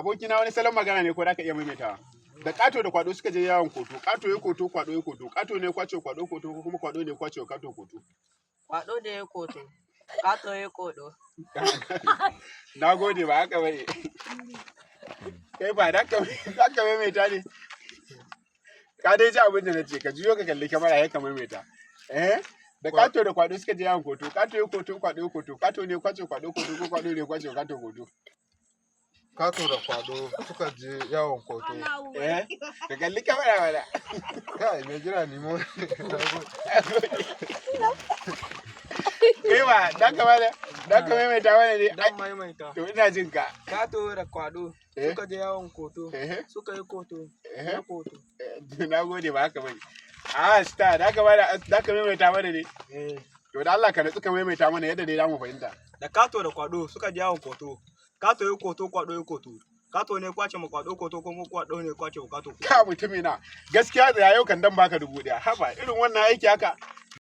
Abokina wani salon magana ne ko da ka iya maimaitawa. Da Kato da kwado suka je yawon koto. Kato ya koto, kwado ya koto. Kato ne kwace kwado koto ko kuma kwado ne kwace Kato koto. Kwado da ya koto. Kato ya kodo. Na gode ba haka bane. Kai ba da ka maimaita ne. Ka dai ji abin da na ce ka juyo ka kalli kamar ya ka maimaita. Da Kato da kwado suka je yawon koto. Kato ya koto, kwado ya koto. Kato ne kwace kwado koto ko kwado ne kwace Kato koto. Kato da kwado suka je yawon koto. Ka kalli kamar wala. Kai mai jira ni mo. Kai ba dan ka maimaita wani ne. Dan maimaita. To ina jin ka. Kato da kwado suka je yawon koto. Suka yi koto. Ya koto. Na gode ba haka bane. Star da ka maimaita mana ne. To da Allah ka natsu ka maimaita mana yadda dai zamu fahimta. Da Kato da kwado suka je yawon koto. Kato ya koto, kwado ya koto. Kato ne kwace ma kwado koto kuma kwado ne kwace Kato koto. Ka mutumina gaskiya da yau kan dan baka 1000. Haba irin wannan aiki haka